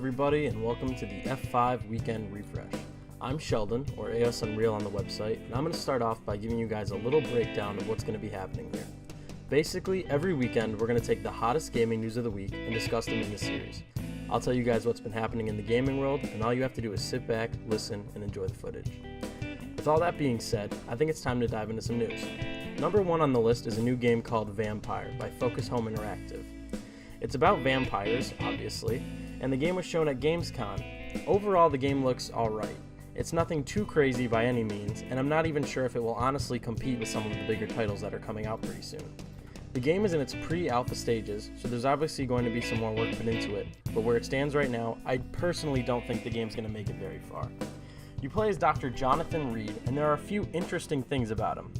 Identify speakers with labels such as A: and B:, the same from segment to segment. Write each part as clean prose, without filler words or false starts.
A: everybody, and welcome to the F5 Weekend Refresh. I'm Sheldon, or AS Unreal on the website, and I'm going to start off by giving you guys a little breakdown of what's going to be happening here. Basically, every weekend we're going to take the hottest gaming news of the week and discuss them in this series. I'll tell you guys what's been happening in the gaming world, and all you have to do is sit back, listen, and enjoy the footage. With all that being said, I think it's time to dive into some news. Number one on the list is a new game called Vampyr by Focus Home Interactive. It's about vampires, obviously, and the game was shown at Gamescom. Overall, the game looks alright. It's nothing too crazy by any means, and I'm not even sure if it will honestly compete with some of the bigger titles that are coming out pretty soon. The game is in its pre-alpha stages, so there's obviously going to be some more work put into it, but where it stands right now, I personally don't think the game's going to make it very far. You play as Dr. Jonathan Reed, and there are a few interesting things about him.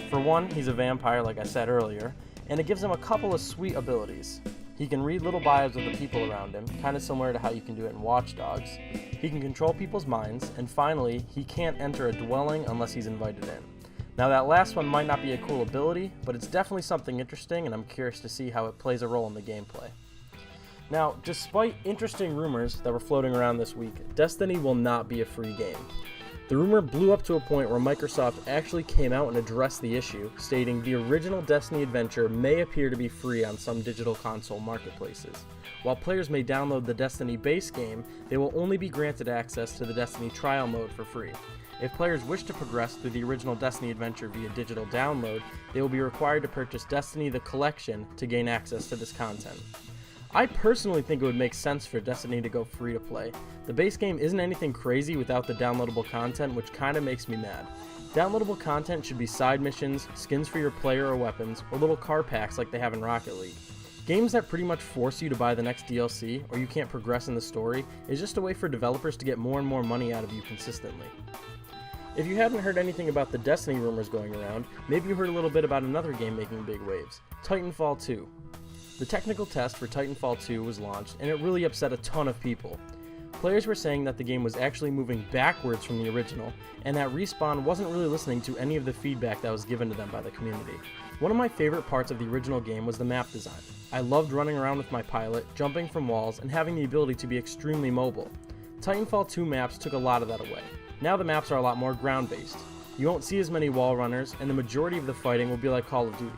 A: For one, he's a vampire like I said earlier, and it gives him a couple of sweet abilities. He can read little bios of the people around him, kind of similar to how you can do it in Watch Dogs. He can control people's minds, and finally, he can't enter a dwelling unless he's invited in. Now that last one might not be a cool ability, but it's definitely something interesting, and I'm curious to see how it plays a role in the gameplay. Now, despite interesting rumors that were floating around this week, Destiny will not be a free game. The rumor blew up to a point where Microsoft actually came out and addressed the issue, stating the original Destiny adventure may appear to be free on some digital console marketplaces. While players may download the Destiny base game, they will only be granted access to the Destiny trial mode for free. If players wish to progress through the original Destiny adventure via digital download, they will be required to purchase Destiny the Collection to gain access to this content. I personally think it would make sense for Destiny to go free to play. The base game isn't anything crazy without the downloadable content, which kinda makes me mad. Downloadable content should be side missions, skins for your player or weapons, or little car packs like they have in Rocket League. Games that pretty much force you to buy the next DLC, or you can't progress in the story, is just a way for developers to get more and more money out of you consistently. If you haven't heard anything about the Destiny rumors going around, maybe you heard a little bit about another game making big waves, Titanfall 2. The technical test for Titanfall 2 was launched, and it really upset a ton of people. Players were saying that the game was actually moving backwards from the original, and that Respawn wasn't really listening to any of the feedback that was given to them by the community. One of my favorite parts of the original game was the map design. I loved running around with my pilot, jumping from walls, and having the ability to be extremely mobile. Titanfall 2 maps took a lot of that away. Now the maps are a lot more ground-based. You won't see as many wall runners, and the majority of the fighting will be like Call of Duty.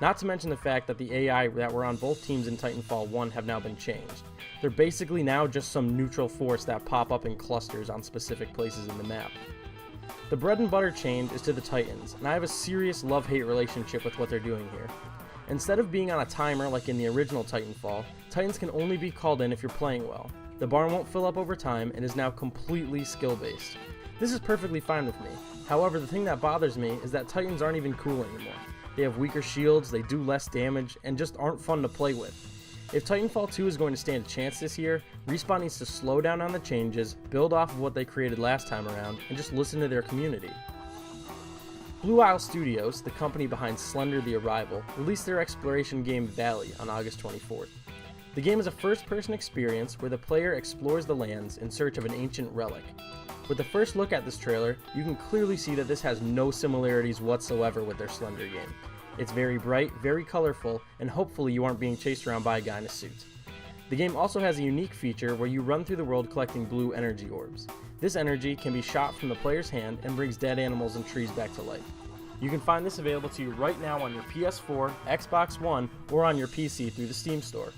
A: Not to mention the fact that the AI that were on both teams in Titanfall 1 have now been changed. They're basically now just some neutral force that pop up in clusters on specific places in the map. The bread and butter change is to the Titans, and I have a serious love-hate relationship with what they're doing here. Instead of being on a timer like in the original Titanfall, Titans can only be called in if you're playing well. The bar won't fill up over time and is now completely skill-based. This is perfectly fine with me. However, the thing that bothers me is that Titans aren't even cool anymore. They have weaker shields, they do less damage, and just aren't fun to play with. If Titanfall 2 is going to stand a chance this year, Respawn needs to slow down on the changes, build off of what they created last time around, and just listen to their community. Blue Isle Studios, the company behind Slender the Arrival, released their exploration game Valley on August 24th. The game is a first-person experience where the player explores the lands in search of an ancient relic. With the first look at this trailer, you can clearly see that this has no similarities whatsoever with their Slender game. It's very bright, very colorful, and hopefully you aren't being chased around by a guy in a suit. The game also has a unique feature where you run through the world collecting blue energy orbs. This energy can be shot from the player's hand and brings dead animals and trees back to life. You can find this available to you right now on your PS4, Xbox One, or on your PC through the Steam store.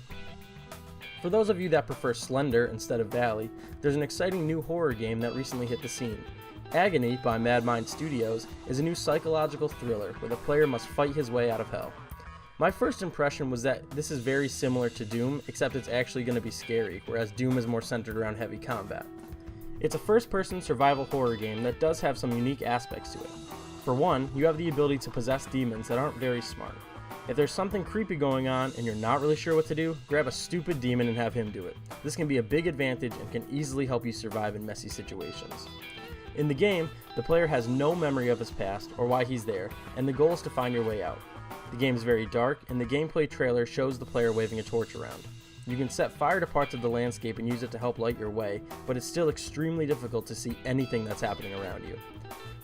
A: For those of you that prefer Slender instead of Valley, there's an exciting new horror game that recently hit the scene. Agony by Mad Mind Studios is a new psychological thriller where the player must fight his way out of hell. My first impression was that this is very similar to Doom, except it's actually going to be scary, whereas Doom is more centered around heavy combat. It's a first-person survival horror game that does have some unique aspects to it. For one, you have the ability to possess demons that aren't very smart. If there's something creepy going on and you're not really sure what to do, grab a stupid demon and have him do it. This can be a big advantage and can easily help you survive in messy situations. In the game, the player has no memory of his past or why he's there, and the goal is to find your way out. The game is very dark, and the gameplay trailer shows the player waving a torch around. You can set fire to parts of the landscape and use it to help light your way, but it's still extremely difficult to see anything that's happening around you.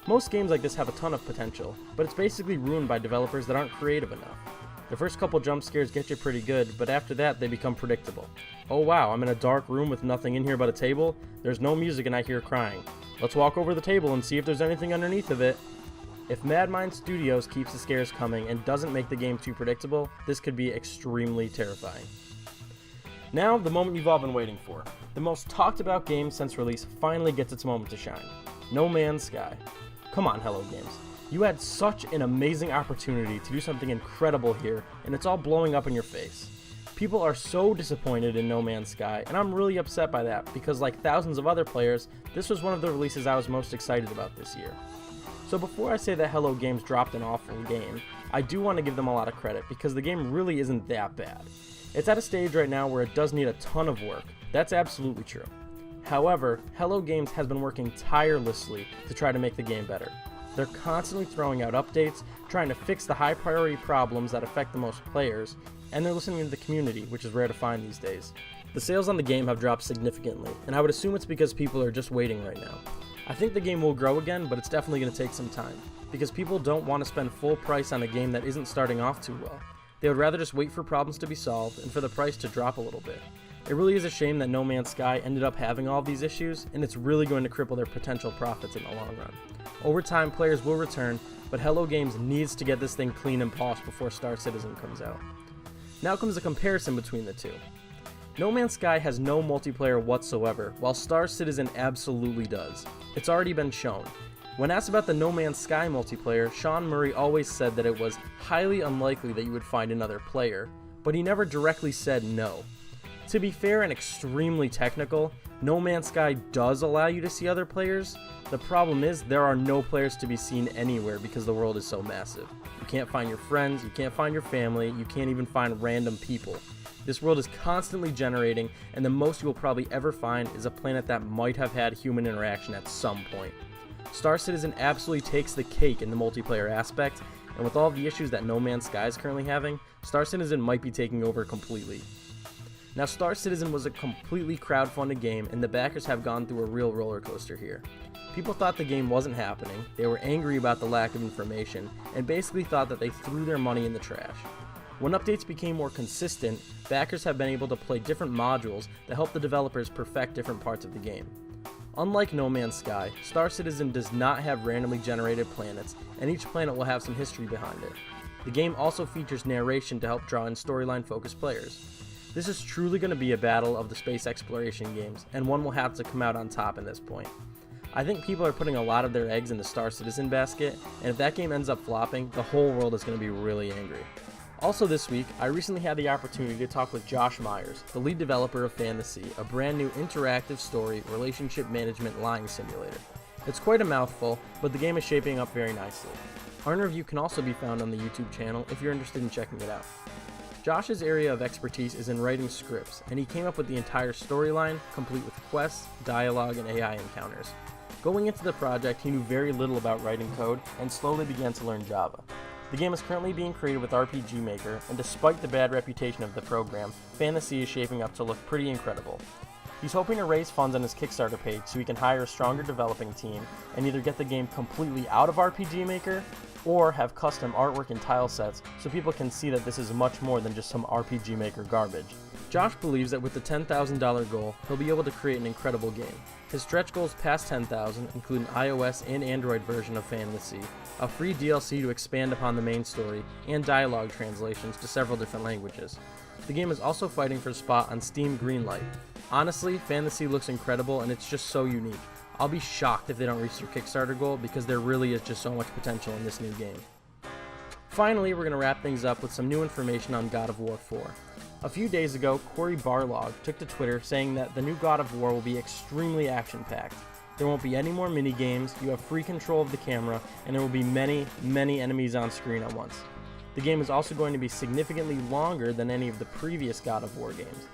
A: Most games like this have a ton of potential, but it's basically ruined by developers that aren't creative enough. The first couple jump scares get you pretty good, but after that they become predictable. Oh wow, I'm in a dark room with nothing in here but a table. There's no music and I hear crying. Let's walk over the table and see if there's anything underneath of it. If Mad Mind Studios keeps the scares coming and doesn't make the game too predictable, this could be extremely terrifying. Now, the moment you've all been waiting for. The most talked about game since release finally gets its moment to shine. No Man's Sky. Come on, Hello Games. You had such an amazing opportunity to do something incredible here, and it's all blowing up in your face. People are so disappointed in No Man's Sky, and I'm really upset by that, because like thousands of other players, this was one of the releases I was most excited about this year. So before I say that Hello Games dropped an awful game, I do want to give them a lot of credit, because the game really isn't that bad. It's at a stage right now where it does need a ton of work. That's absolutely true. However, Hello Games has been working tirelessly to try to make the game better. They're constantly throwing out updates, trying to fix the high priority problems that affect the most players, and they're listening to the community, which is rare to find these days. The sales on the game have dropped significantly, and I would assume it's because people are just waiting right now. I think the game will grow again, but it's definitely going to take some time, because people don't want to spend full price on a game that isn't starting off too well. They would rather just wait for problems to be solved and for the price to drop a little bit. It really is a shame that No Man's Sky ended up having all of these issues, and it's really going to cripple their potential profits in the long run. Over time, players will return, but Hello Games needs to get this thing clean and polished before Star Citizen comes out. Now comes a comparison between the two. No Man's Sky has no multiplayer whatsoever, while Star Citizen absolutely does. It's already been shown. When asked about the No Man's Sky multiplayer, Sean Murray always said that it was highly unlikely that you would find another player, but he never directly said no. To be fair and extremely technical, No Man's Sky does allow you to see other players. The problem is there are no players to be seen anywhere because the world is so massive. You can't find your friends, you can't find your family, you can't even find random people. This world is constantly generating, and the most you will probably ever find is a planet that might have had human interaction at some point. Star Citizen absolutely takes the cake in the multiplayer aspect, and with all the issues that No Man's Sky is currently having, Star Citizen might be taking over completely. Now, Star Citizen was a completely crowdfunded game, and the backers have gone through a real roller coaster here. People thought the game wasn't happening, they were angry about the lack of information, and basically thought that they threw their money in the trash. When updates became more consistent, backers have been able to play different modules that help the developers perfect different parts of the game. Unlike No Man's Sky, Star Citizen does not have randomly generated planets, and each planet will have some history behind it. The game also features narration to help draw in storyline-focused players. This is truly going to be a battle of the space exploration games, and one will have to come out on top in this point. I think people are putting a lot of their eggs in the Star Citizen basket, and if that game ends up flopping, the whole world is going to be really angry. Also this week, I recently had the opportunity to talk with Josh Myers, the lead developer of Fantasy, a brand new interactive story relationship management lying simulator. It's quite a mouthful, but the game is shaping up very nicely. Our interview can also be found on the YouTube channel if you're interested in checking it out. Josh's area of expertise is in writing scripts, and he came up with the entire storyline, complete with quests, dialogue, and AI encounters. Going into the project, he knew very little about writing code, and slowly began to learn Java. The game is currently being created with RPG Maker, and despite the bad reputation of the program, Fantasy is shaping up to look pretty incredible. He's hoping to raise funds on his Kickstarter page so he can hire a stronger developing team, and either get the game completely out of RPG Maker, or have custom artwork and tile sets so people can see that this is much more than just some RPG Maker garbage. Josh believes that with the $10,000 goal, he'll be able to create an incredible game. His stretch goals past $10,000 include an iOS and Android version of Fantasy, a free DLC to expand upon the main story, and dialogue translations to several different languages. The game is also fighting for a spot on Steam Greenlight. Honestly, Fantasy looks incredible and it's just so unique. I'll be shocked if they don't reach their Kickstarter goal because there really is just so much potential in this new game. Finally, we're going to wrap things up with some new information on God of War 4. A few days ago, Cory Barlog took to Twitter saying that the new God of War will be extremely action-packed. There won't be any more mini-games, you have free control of the camera, and there will be many, many enemies on screen at once. The game is also going to be significantly longer than any of the previous God of War games.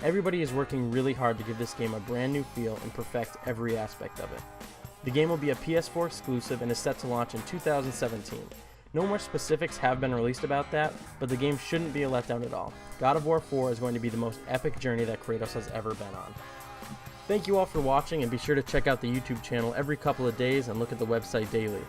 A: Everybody is working really hard to give this game a brand new feel and perfect every aspect of it. The game will be a PS4 exclusive and is set to launch in 2017. No more specifics have been released about that, but the game shouldn't be a letdown at all. God of War 4 is going to be the most epic journey that Kratos has ever been on. Thank you all for watching, and be sure to check out the YouTube channel every couple of days and look at the website daily.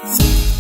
B: Bye.